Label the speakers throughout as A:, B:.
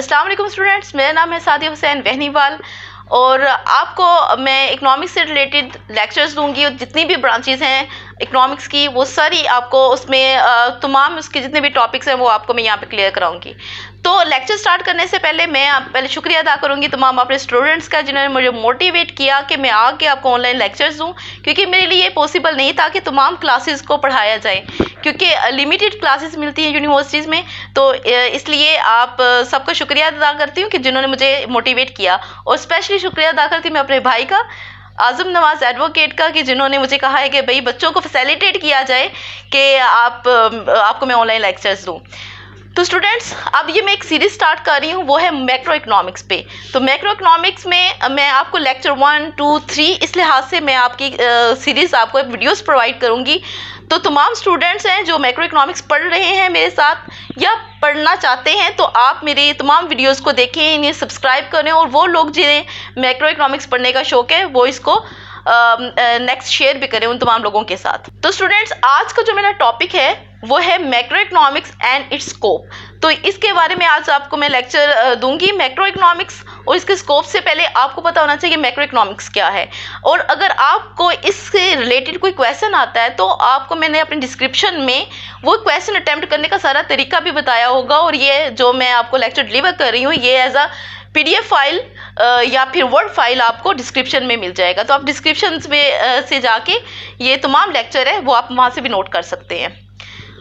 A: अस्सलाम वालेकुम स्टूडेंट्स, मेरा नाम है सादिया हुसैन वहनीवाल और आपको मैं इकोनॉमिक्स से रिलेटेड लेक्चर्स दूंगी। और जितनी भी ब्रांचेस हैं इकोनॉमिक्स की वो सारी आपको उसमें तमाम उसके जितने भी टॉपिक्स हैं वो आपको मैं यहाँ पे क्लियर कराऊंगी। तो लेक्चर स्टार्ट करने से पहले मैं शुक्रिया अदा करूंगी तमाम अपने स्टूडेंट्स का जिन्होंने मुझे मोटिवेट किया कि मैं आके आपको ऑनलाइन लेक्चर्स दूं, क्योंकि मेरे लिए पॉसिबल नहीं था कि तमाम क्लासेस को पढ़ाया जाए, क्योंकि लिमिटेड क्लासेस मिलती हैं यूनिवर्सिटीज़ में। तो इसलिए आप सबका शुक्रिया अदा करती हूँ कि जिन्होंने मुझे मोटिवेट किया। और स्पेशली शुक्रिया अदा करती हूँ मैं अपने भाई का, आज़म नवाज़ एडवोकेट का, कि जिन्होंने मुझे कहा है कि भाई बच्चों को फैसिलिटेट किया जाए कि आपको मैं ऑनलाइन लेक्चर्स दूँ। तो स्टूडेंट्स, अब ये मैं एक सीरीज स्टार्ट कर रही हूँ, वो है मैक्रो इकोनॉमिक्स पे। तो मैक्रो इकोनॉमिक्स में मैं आपको लेक्चर 1, 2, 3 इस लिहाज से मैं आपकी सीरीज आपको वीडियोस प्रोवाइड करूँगी। तो तमाम स्टूडेंट्स हैं जो मैक्रो इकोनॉमिक्स पढ़ रहे हैं मेरे साथ या पढ़ना चाहते हैं, तो आप मेरे तमाम वीडियोस को देखें, इन्हें सब्सक्राइब करें। और वो लोग जिन्हें मैक्रो इकोनॉमिक्स पढ़ने का शौक है वो इसको नेक्स्ट शेयर भी करें उन तमाम लोगों के साथ। तो स्टूडेंट्स, आज का जो मेरा टॉपिक है वो है macro economics and it's scope. तो इसके बारे में आज आपको मैं लेक्चर दूंगी, मैक्रो इकोनॉमिक्स और इसके स्कोप से पहले आपको पता होना चाहिए मैक्रो इकोनॉमिक्स क्या है। और अगर आपको इससे रिलेटेड कोई क्वेश्चन आता है तो आपको मैंने अपने डिस्क्रिप्शन में वो क्वेश्चन अटेम्प्ट करने का सारा तरीका भी बताया होगा। और ये जो मैं आपको लेक्चर डिलीवर कर रही हूँ ये एज अ PDF फाइल या फिर वर्ड फाइल आपको डिस्क्रिप्शन में मिल जाएगा। तो आप डिस्क्रिप्शन में से जाके ये तमाम लेक्चर है वो आप वहाँ से भी नोट कर सकते हैं।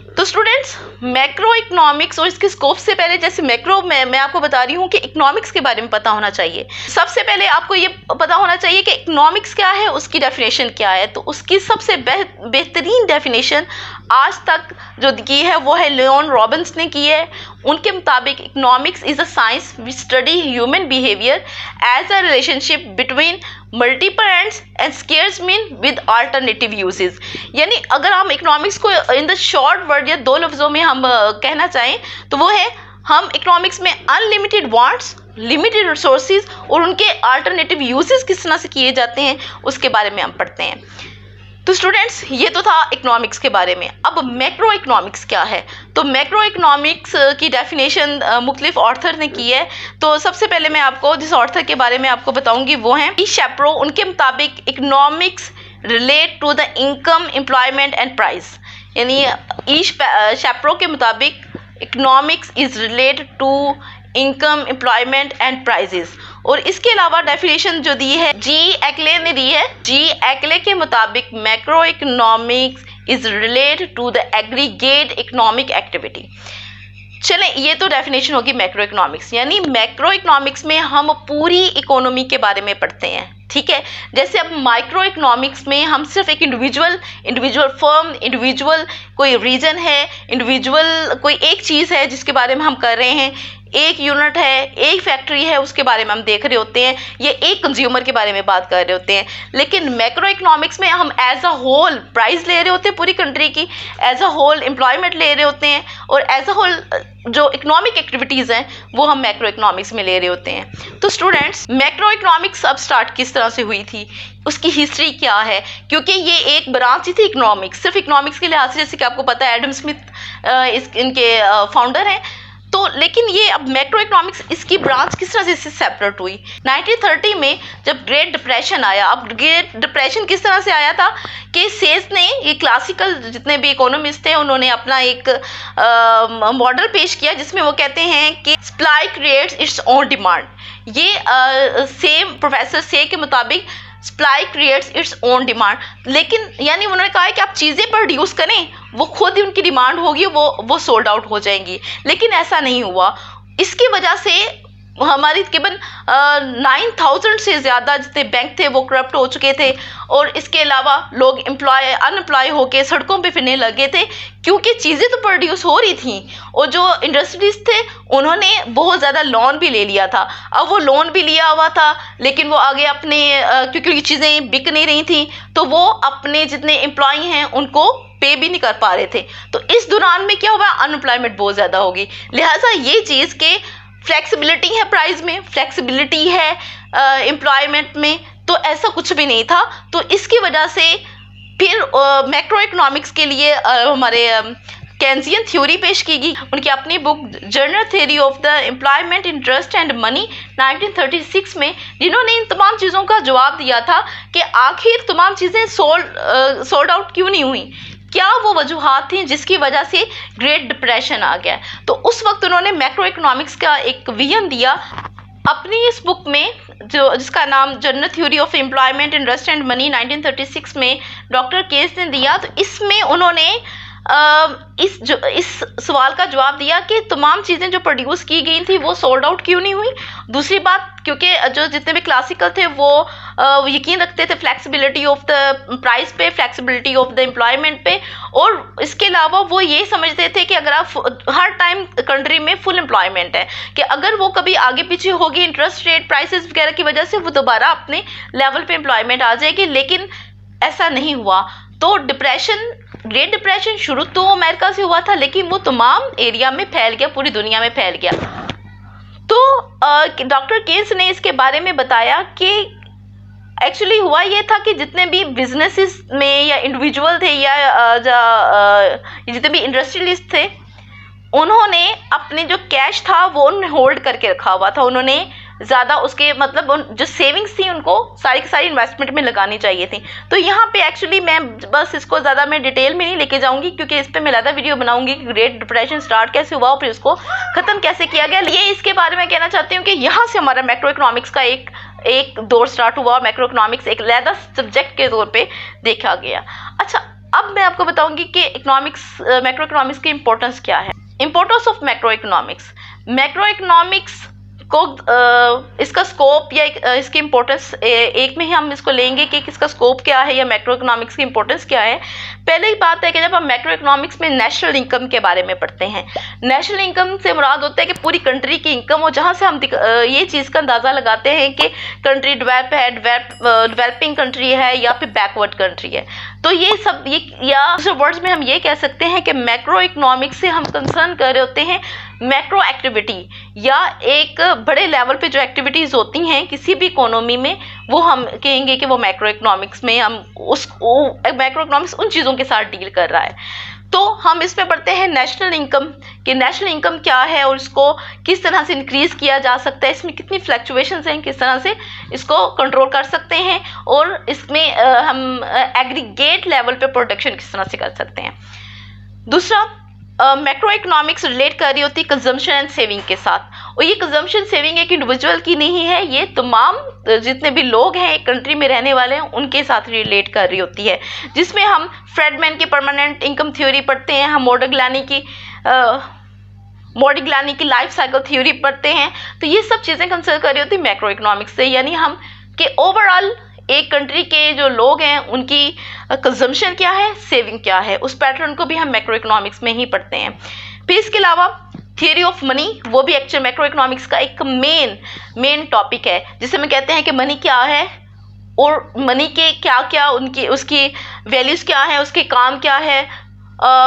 A: तो स्टूडेंट्स, मैक्रो इकोनॉमिक्स और इसके स्कोप से पहले, जैसे मैक्रो में मैं आपको बता रही हूँ कि इकोनॉमिक्स के बारे में पता होना चाहिए। सबसे पहले आपको ये पता होना चाहिए कि इकोनॉमिक्स क्या है, उसकी डेफिनेशन क्या है। तो उसकी सबसे बेहतरीन डेफिनेशन आज तक जो की है वो है लियोन रॉबिन्स ने की है। उनके मुताबिक economics is a science which study human behaviour as a relationship between multiple ends and scarce mean with alternative uses. यानी अगर हम इकोनॉमिक्स को इन द शॉर्ट वर्ड या 2 लफ्जों में हम कहना चाहें तो वो है, हम इकोनॉमिक्स में अनलिमिटेड वांट्स, लिमिटेड रिसोर्सेज और उनके अल्टरनेटिव यूजेस किस तरह से किए जाते हैं उसके बारे में हम पढ़ते हैं। तो स्टूडेंट्स, ये तो था इकोनॉमिक्स के बारे में। अब मैक्रो इकोनॉमिक्स क्या है? तो मैक्रो इकोनॉमिक्स की डेफिनेशन मुख्तलिफ ऑर्थर ने की है। तो सबसे पहले मैं आपको जिस ऑर्थर के बारे में आपको बताऊंगी वो हैं ई शैप्रो। उनके मुताबिक economics relate to the income, employment and price. यानी ई शैप्रो के मुताबिक economics is relate to income, employment and prices. और इसके अलावा डेफिनेशन जो दी है जी एक्ले ने दी है। जी एक्ले के मुताबिक macro economics is relate to the aggregate economic activity. चलें, ये तो डेफिनेशन होगी मैक्रो इकोनॉमिक्स। यानी मैक्रो इकोनॉमिक्स में हम पूरी इकोनॉमी के बारे में पढ़ते हैं, ठीक है। जैसे अब माइक्रो इकोनॉमिक्स में हम सिर्फ एक इंडिविजुअल फर्म, इंडिविजुअल कोई रीजन है, इंडिविजुअल कोई एक चीज़ है जिसके बारे में हम कर रहे हैं, एक यूनिट है, एक फैक्ट्री है, उसके बारे में हम देख रहे होते हैं, ये एक कंज्यूमर के बारे में बात कर रहे होते हैं। लेकिन मैक्रो इकोनॉमिक्स में हम एज अ होल प्राइस ले रहे होते हैं पूरी कंट्री की, एज अ होल एम्प्लॉयमेंट ले रहे होते हैं, और एज अ होल जो इकोनॉमिक एक्टिविटीज़ हैं वो हम मैक्रो इकोनॉमिक्स में ले रहे होते हैं। तो स्टूडेंट्स, मैक्रो इकोनॉमिक्स अब स्टार्ट किस तरह से हुई थी, उसकी हिस्ट्री क्या है, क्योंकि ये एक ब्रांच ही थी इकोनॉमिक्स, सिर्फ इकोनॉमिक्स के लिहाज से। जैसे कि आपको पता है एडम स्मिथ इनके फाउंडर हैं। तो लेकिन ये अब मैक्रो इकोनॉमिक्स इसकी ब्रांच किस तरह से इससे सेपरेट हुई? 1930 में जब ग्रेट डिप्रेशन आया। अब ग्रेट डिप्रेशन किस तरह से आया था कि सेज ने, ये क्लासिकल जितने भी इकोनॉमिस्ट थे, उन्होंने अपना एक मॉडल पेश किया जिसमें वो कहते हैं कि supply creates its own demand. ये सेम प्रोफेसर से के मुताबिक supply creates its own demand. लेकिन यानी उन्होंने कहा है कि आप चीज़ें प्रोड्यूस करें, वो खुद ही उनकी डिमांड होगी, वो सोल्ड आउट हो जाएंगी। लेकिन ऐसा नहीं हुआ। इसकी वजह से हमारी तकरीबन 9000 से ज़्यादा जितने बैंक थे वो करप्ट हो चुके थे। और इसके अलावा लोग अनएम्प्लॉय होके सड़कों पे फिरने लगे थे, क्योंकि चीज़ें तो प्रोड्यूस हो रही थी। और जो इंडस्ट्रीज थे उन्होंने बहुत ज़्यादा लोन भी ले लिया था। अब वो लोन भी लिया हुआ था, लेकिन वो आगे अपने क्योंकि ये चीज़ें बिक नहीं रही थी, तो वो अपने जितने एम्प्लॉय हैं उनको पे भी नहीं कर पा रहे थे। तो इस दौरान में क्या हुआ, अनएम्प्लॉयमेंट बहुत ज़्यादा होगी। लिहाजा ये चीज़ के फ्लेक्सिबिलिटी है प्राइस में, फ्लेक्सिबिलिटी है एम्प्लॉयमेंट में, तो ऐसा कुछ भी नहीं था। तो इसकी वजह से फिर मैक्रो इकोनॉमिक्स के लिए हमारे केन्जियन थ्योरी पेश की गई। उनकी अपनी book general theory of the employment interest and money 1936 में, जिन्होंने इन तमाम चीज़ों का जवाब दिया था कि आखिर तमाम चीज़ें सोल्ड आउट क्यों नहीं हुई, क्या वो वजूहात थी जिसकी वजह से ग्रेट डिप्रेशन आ गया। तो उस वक्त उन्होंने मैक्रो इकोनॉमिक्स का एक विजन दिया अपनी इस बुक में, जिसका नाम general theory of employment interest and money 1936 में डॉक्टर केस ने दिया। तो इसमें उन्होंने इस सवाल का जवाब दिया कि तमाम चीज़ें जो प्रोड्यूस की गई थी वो सोल्ड आउट क्यों नहीं हुई। दूसरी बात, क्योंकि जो जितने भी क्लासिकल थे वो यकीन रखते थे फ्लेक्सिबिलिटी ऑफ द प्राइस पे, फ्लेक्सिबिलिटी ऑफ द एम्प्लॉयमेंट पे, और इसके अलावा वो ये समझते थे कि अगर आप हर टाइम कंट्री में फुल एम्प्लॉयमेंट है कि अगर वो कभी आगे पीछे होगी इंटरेस्ट रेट प्राइसेस वगैरह की वजह से वो दोबारा अपने लेवल पे एम्प्लॉयमेंट आ जाएगी, लेकिन ऐसा नहीं हुआ। तो ग्रेट डिप्रेशन शुरू तो अमेरिका से हुआ था, लेकिन वो तमाम एरिया में फैल गया, पूरी दुनिया में फैल गया। तो डॉक्टर केन्स ने इसके बारे में बताया कि एक्चुअली हुआ ये था कि जितने भी बिजनेसेस में या इंडिविजुअल थे या जितने भी इंडस्ट्रियलिस्ट थे, उन्होंने अपने जो कैश था वो उन्होंने होल्ड करके रखा हुआ था। उन्होंने ज़्यादा उसके मतलब जो सेविंग्स थी उनको सारी की सारी इन्वेस्टमेंट में लगानी चाहिए थी। तो यहाँ पे एक्चुअली मैं बस इसको ज़्यादा मैं डिटेल में नहीं लेके जाऊँगी, क्योंकि इस पर मैं ज़्यादा वीडियो बनाऊँगी कि ग्रेट डिप्रेशन स्टार्ट कैसे हुआ और फिर उसको ख़त्म कैसे किया गया। ये इसके बारे में कहना चाहती हूँ कि यहाँ से हमारा मैक्रो इकोनॉमिक्स का एक दौर स्टार्ट हुआ। मैक्रो इकोनॉमिक्स एक अलग सब्जेक्ट के तौर पर देखा गया। अच्छा, अब मैं आपको बताऊँगी कि मैक्रो इकोनॉमिक्स की इंपॉर्टेंस क्या है। इंपॉर्टेंस ऑफ मैक्रो इकोनॉमिक्स को इसका स्कोप या इसकी इम्पोर्टेंस एक में ही हम इसको लेंगे कि इसका स्कोप क्या है या मैक्रो इकोनॉमिक्स की इम्पोर्टेंस क्या है। पहले ही बात है कि जब हम मैक्रो इकोनॉमिक्स में नेशनल इनकम के बारे में पढ़ते हैं, नेशनल इनकम से मुराद होता है कि पूरी कंट्री की इनकम हो, जहाँ से हम ये चीज़ का अंदाज़ा लगाते हैं कि कंट्री डेवलप है, डेवलपिंग कंट्री है या फिर बैकवर्ड कंट्री है। तो ये सब या दूसरे वर्ड्स में हम ये कह सकते हैं कि मैक्रो इकोनॉमिक्स से हम कंसर्न कर रहे होते हैं मैक्रो एक्टिविटी या एक बड़े लेवल पे जो एक्टिविटीज़ होती हैं किसी भी इकोनॉमी में, वो हम कहेंगे कि वो मैक्रो इकोनॉमिक्स में हम मैक्रो इकोनॉमिक्स उन चीज़ों के साथ डील कर रहा है। तो हम इसमें पढ़ते हैं नेशनल इनकम कि नेशनल इनकम क्या है और इसको किस तरह से इंक्रीज़ किया जा सकता है, इसमें कितनी फ्लक्चुएशंस हैं, किस तरह से इसको कंट्रोल कर सकते हैं, और इसमें हम एग्रीगेट लेवल पे प्रोडक्शन किस तरह से कर सकते हैं। दूसरा, मैक्रो इकोनॉमिक्स रिलेट कर रही होती है कंजम्पशन एंड सेविंग के साथ, और ये कंजम्पशन सेविंग एक इंडिविजुअल की नहीं है, ये तमाम जितने भी लोग हैं एक कंट्री में रहने वाले हैं उनके साथ रिलेट कर रही होती है, जिसमें हम फ्रेडमैन की परमानेंट इनकम थ्योरी पढ़ते हैं, हम मोडिग्लानी की लाइफ साइकिल थ्योरी पढ़ते हैं। तो ये सब चीज़ें कंसिडर कर रही होती है मैक्रो इकोनॉमिक्स से, यानी हम कि ओवरऑल एक कंट्री के जो लोग हैं उनकी कंजम्पशन क्या है, सेविंग क्या है, उस पैटर्न को भी हम मैक्रो इकोनॉमिक्स में ही पढ़ते हैं। फिर इसके अलावा थियरी ऑफ मनी, वो भी एक्चुअल मैक्रो इकोनॉमिक्स का एक मेन टॉपिक है, जिसे हम कहते हैं कि मनी क्या है और मनी के क्या क्या उसकी वैल्यूज़ क्या है, उसके काम क्या है।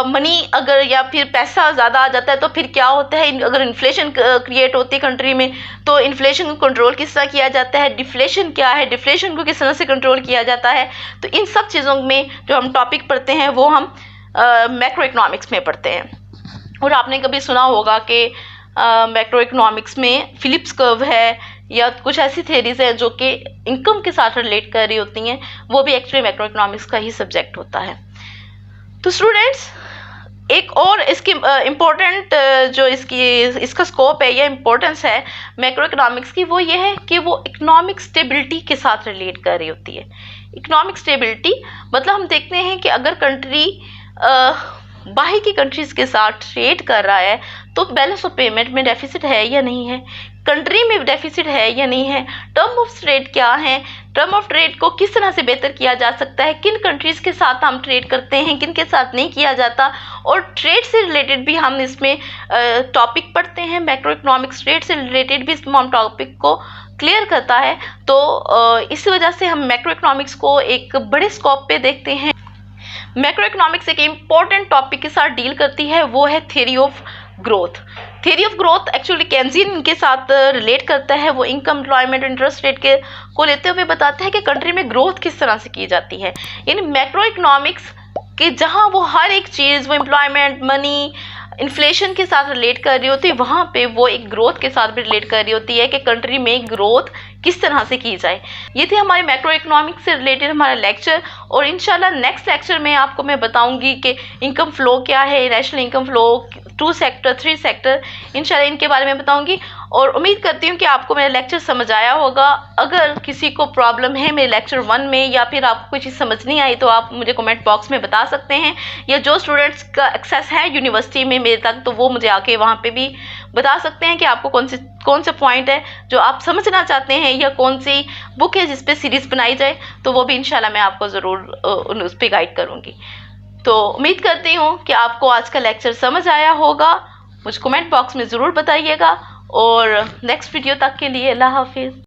A: मनी अगर या फिर पैसा ज़्यादा आ जाता है तो फिर क्या होता है, अगर इन्फ्लेशन क्रिएट होती है कंट्री में तो इन्फ्लेशन को कंट्रोल किस तरह किया जाता है, डिफ्लेशन क्या है, डिफ्लेशन को किस तरह से कंट्रोल किया जाता है। तो इन सब चीज़ों में जो हम टॉपिक पढ़ते हैं वो हम मैक्रो इकोनॉमिक्स में पढ़ते हैं। और आपने कभी सुना होगा कि मैक्रो इकोनॉमिक्स में फिलिप्स कर्व है या कुछ ऐसी थेरीज हैं जो कि इनकम के साथ रिलेट कर रही होती हैं, वो भी एक्चुअली मैक्रो इकोनॉमिक्स का ही सब्जेक्ट होता है। तो स्टूडेंट्स, एक और इसकी इम्पोर्टेंट जो इसका स्कोप है या इम्पोर्टेंस है मैक्रो इकोनॉमिक्स की, वो ये है कि वो इकोनॉमिक स्टेबिलिटी के साथ रिलेट कर रही होती है। इकोनॉमिक स्टेबिलिटी मतलब हम देखते हैं कि अगर कंट्री बाहर की कंट्रीज़ के साथ ट्रेड कर रहा है तो बैलेंस ऑफ पेमेंट में डेफिसिट है या नहीं है, कंट्री में डेफिसिट है या नहीं है, टर्म ऑफ ट्रेड क्या है, टर्म ऑफ ट्रेड को किस तरह से बेहतर किया जा सकता है, किन कंट्रीज़ के साथ हम ट्रेड करते हैं, किन के साथ नहीं किया जाता, और ट्रेड से रिलेटेड भी हम इसमें टॉपिक पढ़ते हैं। मैक्रो इकोनॉमिक्स ट्रेड से रिलेटेड भी हम टॉपिक को क्लियर करता है। तो इस वजह से हम मैक्रो इकोनॉमिक्स को एक बड़े स्कोप पे देखते हैं। मैक्रो इकोनॉमिक्स एक इम्पॉर्टेंट टॉपिक के साथ डील करती है, वो है theory of growth. Theory of growth actually Keynesian के साथ रिलेट करता है, वो इनकम, एम्प्लॉयमेंट, इंटरेस्ट रेट को लेते हुए बताता है कि कंट्री में ग्रोथ किस तरह से की जाती है। यानी मैक्रो इकोनॉमिक्स कि जहाँ वो हर एक चीज़, वो एम्प्लॉयमेंट, मनी, इन्फ्लेशन के साथ रिलेट कर रही होती है, वहाँ पे वो एक ग्रोथ के साथ भी रिलेट कर रही होती है कि कंट्री में ग्रोथ किस तरह से की जाए। ये थी हमारे मैक्रो इकोनॉमिक्स से रिलेटेड हमारा लेक्चर, और इंशाल्लाह नेक्स्ट लेक्चर में आपको मैं बताऊंगी कि इनकम फ्लो क्या है, national income flow, 2 sector, 3 sector, इंशाल्लाह इनके बारे में बताऊंगी। और उम्मीद करती हूँ कि आपको मेरा लेक्चर समझ आया होगा। अगर किसी को प्रॉब्लम है मेरे लेक्चर 1 में, या फिर आपको कोई चीज़ समझ नहीं आई, तो आप मुझे कमेंट बॉक्स में बता सकते हैं, या जो स्टूडेंट्स का एक्सेस है यूनिवर्सिटी में मेरे तक, तो वो मुझे आके वहाँ पे भी बता सकते हैं कि आपको कौन से पॉइंट है जो आप समझना चाहते हैं, या कौन सी बुक है जिस पे सीरीज़ बनाई जाए, तो वो भी इंशाल्लाह मैं आपको ज़रूर उस पर गाइड करूँगी। तो उम्मीद करती हूँ कि आपको आज का लेक्चर समझ आया होगा। मुझे कमेंट बॉक्स में ज़रूर बताइएगा, और नेक्स्ट वीडियो तक के लिए अल्लाह हाफिज़।